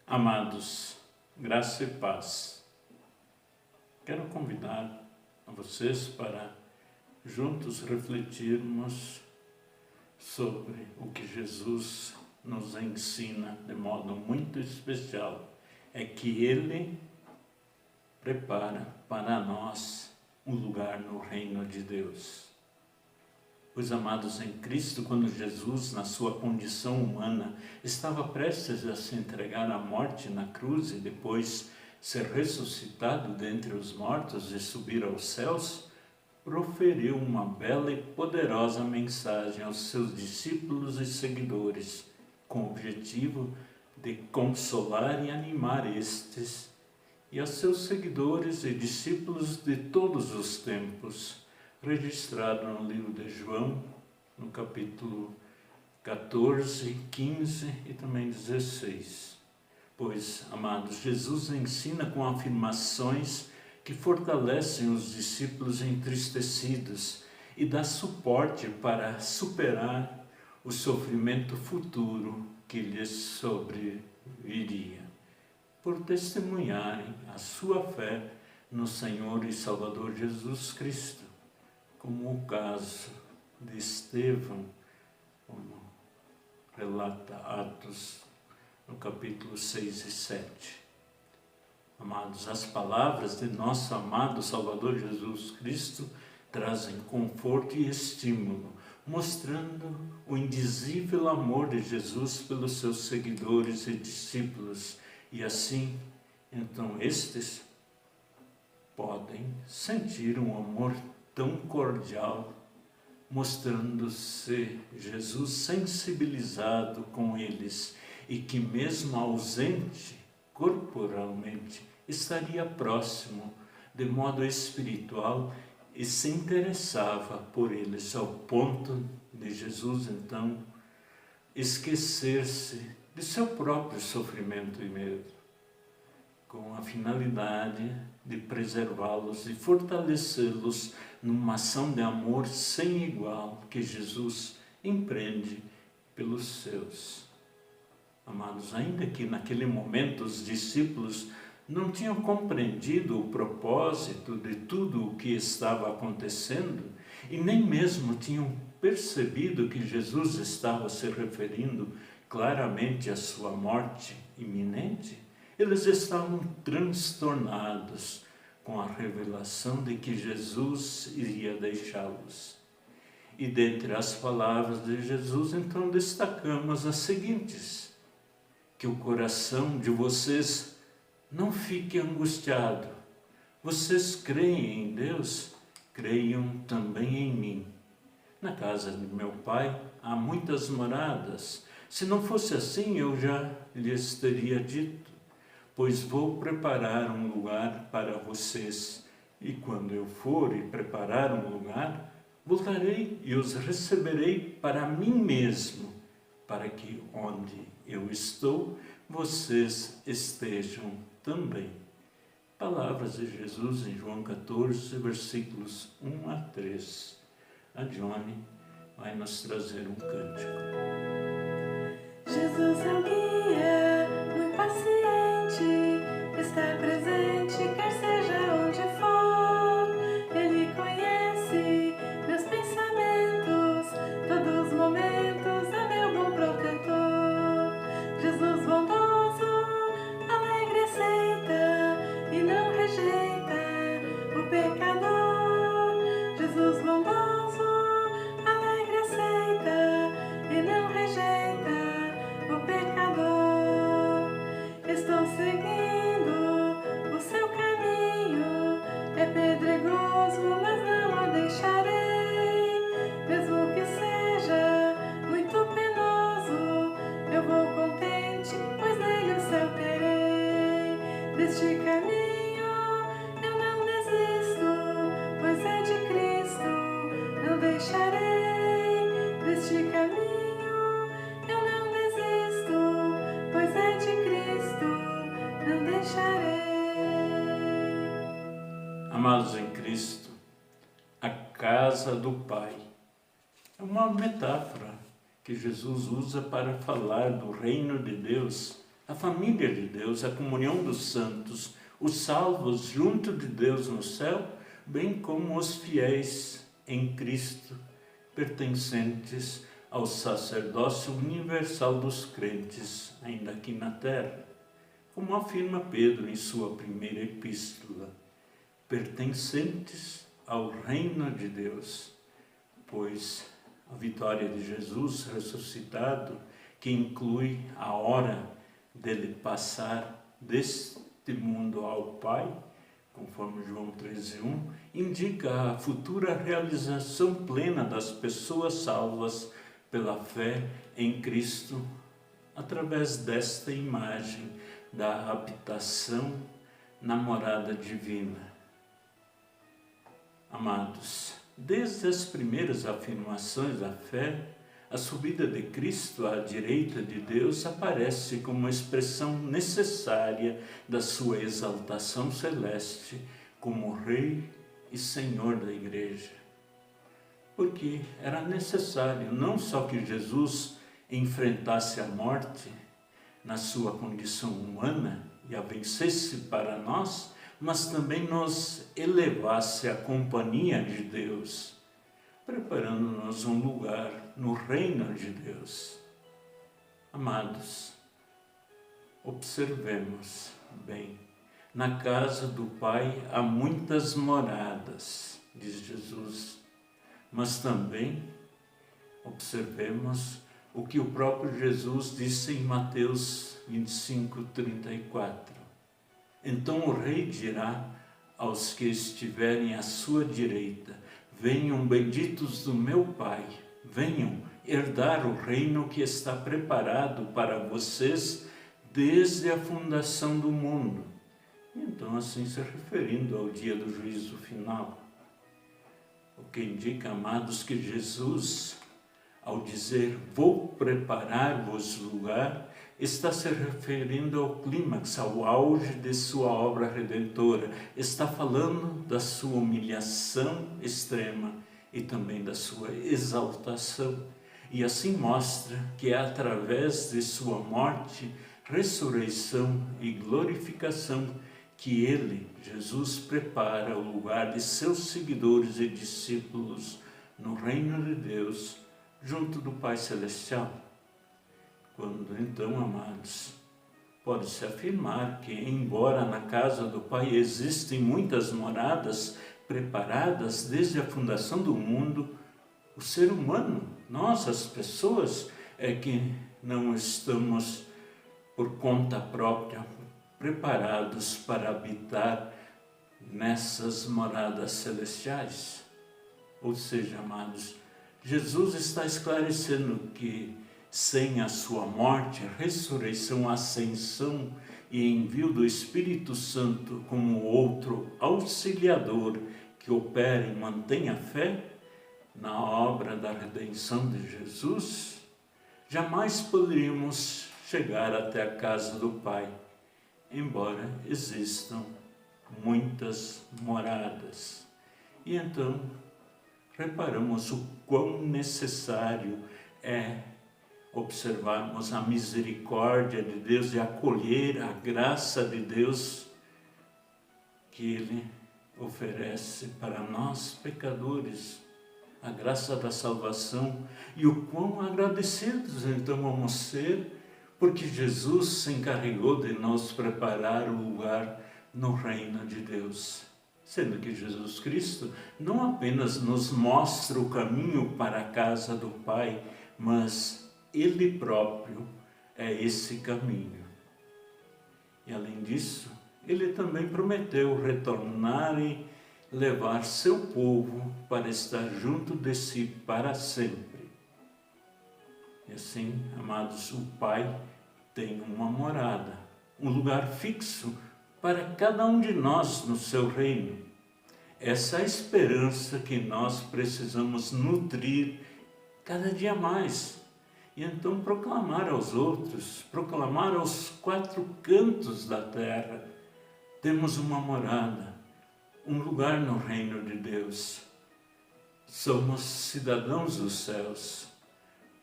Amados, graça e paz. Quero convidar a vocês para juntos refletirmos sobre o que Jesus nos ensina de modo muito especial. É que Ele prepara para nós um lugar no reino de Deus. Pois, amados em Cristo, quando Jesus, na sua condição humana, estava prestes a se entregar à morte na cruz e depois ser ressuscitado dentre os mortos e subir aos céus, proferiu uma bela e poderosa mensagem aos seus discípulos e seguidores, com o objetivo de consolar e animar estes e aos seus seguidores e discípulos de todos os tempos, registrado no livro de João, no capítulo 14, 15 e também 16. Pois, amados, Jesus ensina com afirmações que fortalecem os discípulos entristecidos e dá suporte para superar o sofrimento futuro que lhes sobreviria, por testemunharem a sua fé no Senhor e Salvador Jesus Cristo, como o caso de Estevão, como relata Atos, no capítulo 6 e 7. Amados, as palavras de nosso amado Salvador Jesus Cristo trazem conforto e estímulo, mostrando o indizível amor de Jesus pelos seus seguidores e discípulos, e assim, então, estes podem sentir um amor tão cordial, mostrando-se Jesus sensibilizado com eles e que mesmo ausente corporalmente estaria próximo de modo espiritual e se interessava por eles ao ponto de Jesus então esquecer-se de seu próprio sofrimento e medo, com a finalidade de preservá-los e fortalecê-los numa ação de amor sem igual que Jesus empreende pelos seus. Amados, ainda que naquele momento os discípulos não tinham compreendido o propósito de tudo o que estava acontecendo e nem mesmo tinham percebido que Jesus estava se referindo claramente à sua morte iminente, eles estavam transtornados com a revelação de que Jesus iria deixá-los. E dentre as palavras de Jesus, então, destacamos as seguintes: que o coração de vocês não fique angustiado. Vocês creem em Deus, creiam também em mim. Na casa de meu Pai há muitas moradas. Se não fosse assim, eu já lhes teria dito, pois vou preparar um lugar para vocês. E quando eu for e preparar um lugar, voltarei e os receberei para mim mesmo, para que onde eu estou, vocês estejam também. Palavras de Jesus em João 14, versículos 1 a 3. A Johnny vai nos trazer um cântico. Jesus é o guia, muito paciente, está presente, quer seja onde for. Ele conhece meus pensamentos, todos os momentos é meu bom protetor. Jesus bondoso, alegre aceita e não rejeita o pecador. Jesus bondoso, alegre aceita e não rejeita o pecador. Estou seguindo o seu caminho, é pedregoso, mas não o deixarei. Mesmo que seja muito penoso, eu vou contente, pois nele o céu terei. Deste caminho eu não desisto, pois é de Cristo, não deixarei. Deste caminho eu não desisto, pois é de Cristo, não deixarei. Amados em Cristo, a casa do Pai é uma metáfora que Jesus usa para falar do reino de Deus a família de Deus, a comunhão dos santos, os salvos junto de Deus no céu, bem como os fiéis em Cristo, pertencentes ao sacerdócio universal dos crentes, ainda aqui na terra. Como afirma Pedro em sua primeira epístola, pertencentes ao reino de Deus, pois a vitória de Jesus ressuscitado, que inclui a hora dele passar deste mundo ao Pai, conforme João 13:1, indica a futura realização plena das pessoas salvas pela fé em Cristo, através desta imagem da habitação na morada divina. Amados, desde as primeiras afirmações da fé, a subida de Cristo à direita de Deus aparece como uma expressão necessária da sua exaltação celeste como Rei e Senhor da Igreja. Porque era necessário não só que Jesus enfrentasse a morte na sua condição humana e a vencesse para nós, mas também nos elevasse à companhia de Deus, preparando-nos um lugar no reino de Deus. Amados, observemos bem. Na casa do Pai há muitas moradas, diz Jesus, mas também observemos o que o próprio Jesus disse em Mateus 25:34. Então o Rei dirá aos que estiverem à sua direita: venham benditos do meu Pai, venham herdar o reino que está preparado para vocês desde a fundação do mundo. Então, assim se referindo ao dia do juízo final. O que indica, amados, que Jesus, ao dizer vou preparar-vos lugar, está se referindo ao clímax, ao auge de sua obra redentora. Está falando da sua humilhação extrema e também da sua exaltação. E assim mostra que é através de sua morte, ressurreição e glorificação que ele, Jesus, prepara o lugar de seus seguidores e discípulos no reino de Deus, junto do Pai Celestial. Quando então, amados, pode-se afirmar que, embora na casa do Pai existem muitas moradas preparadas desde a fundação do mundo, o ser humano, nós, as pessoas, é que não estamos por conta própria preparados para habitar nessas moradas celestiais. Ou seja, amados, Jesus está esclarecendo que sem a sua morte, ressurreição, ascensão e envio do Espírito Santo como outro auxiliador que opera e mantém a fé na obra da redenção de Jesus, jamais poderíamos chegar até a casa do Pai, embora existam muitas moradas. E então, reparamos o quão necessário é observarmos a misericórdia de Deus e acolher a graça de Deus que Ele oferece para nós, pecadores, a graça da salvação, e o quão agradecidos então vamos ser, porque Jesus se encarregou de nos preparar o lugar no reino de Deus. Sendo que Jesus Cristo não apenas nos mostra o caminho para a casa do Pai, mas Ele próprio é esse caminho. E além disso, Ele também prometeu retornar e levar seu povo para estar junto de si para sempre. E assim, amados, o Pai tem uma morada, um lugar fixo para cada um de nós no seu reino. Essa é a esperança que nós precisamos nutrir cada dia mais. E então proclamar aos outros, proclamar aos quatro cantos da terra: temos uma morada, um lugar no reino de Deus. Somos cidadãos dos céus,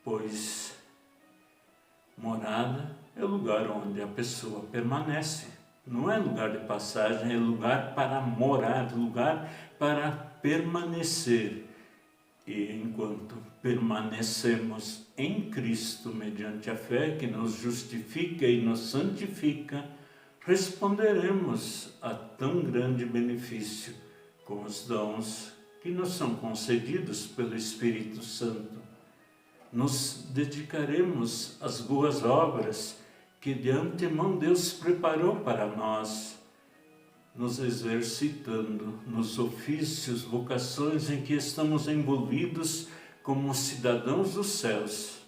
pois morada é o lugar onde a pessoa permanece. Não é lugar de passagem, é lugar para morar, lugar para permanecer. E enquanto permanecemos em Cristo mediante a fé que nos justifica e nos santifica, responderemos a tão grande benefício com os dons que nos são concedidos pelo Espírito Santo. Nos dedicaremos às boas obras que de antemão Deus preparou para nós, nos exercitando nos ofícios, vocações em que estamos envolvidos como cidadãos dos céus,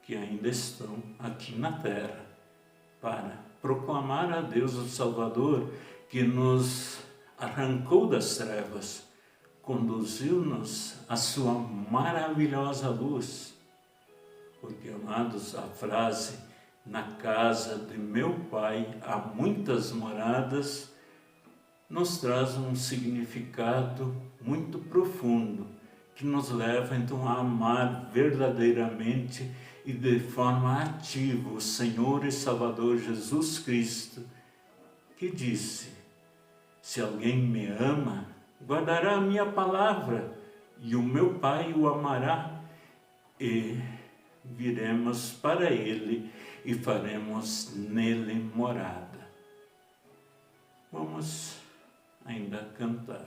que ainda estão aqui na terra, para proclamar a Deus o Salvador, que nos arrancou das trevas, conduziu-nos à sua maravilhosa luz. Porque, amados, a frase "na casa de meu Pai há muitas moradas" nos traz um significado muito profundo, que nos leva então a amar verdadeiramente e de forma ativa o Senhor e Salvador Jesus Cristo, que disse: "Se alguém me ama, guardará a minha palavra, e o meu Pai o amará, e viremos para ele e faremos nele morada." Vamos ainda cantar.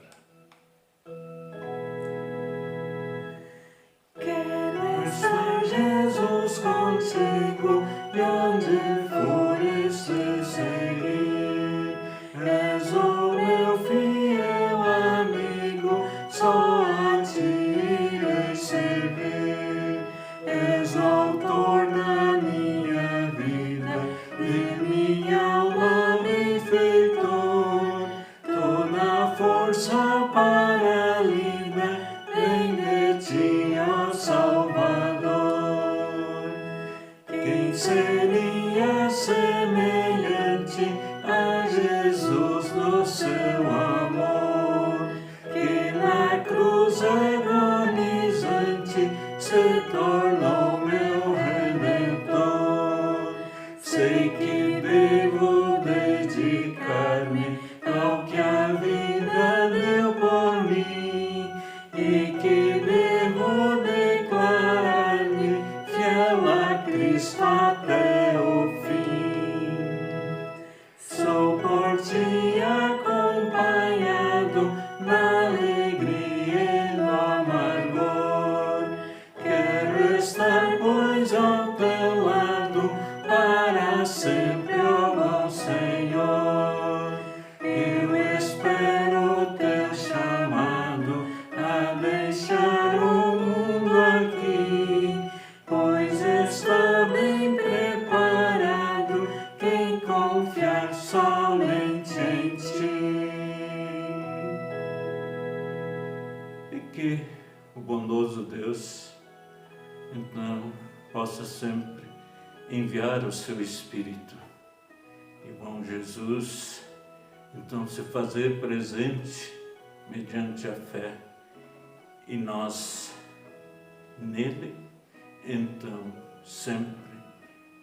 Quero estar, Jesus, contigo, e onde fores te seguir. És o meu fiel amigo, só a ti irei servir. És o autor da minha vida, de minha alma benfeitor. Toda força para a lida vem de ti, ó Salvador. Quem seria semelhante a Jesus no seu amor, que na cruz agonizante se tornou meu Redentor? Sei que devo dedicar-me ao que a vida deu por mim, e que devo declarar-me fiel a Cristo até o fim. Sou por ti acompanhado na alegria e no amargor. Quero estar, pois, ao teu lado para sempre, ó bom Senhor. Eu espero o teu chamado a deixar o mundo aqui, pois está bem preparado quem confiar somente em ti. E que o bondoso Deus, então, possa sempre enviar o seu Espírito. E bom Jesus, então, se fazer presente mediante a fé, e nós nele, então, sempre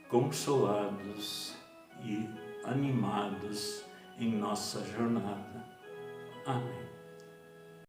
consolados e animados em nossa jornada. Amém.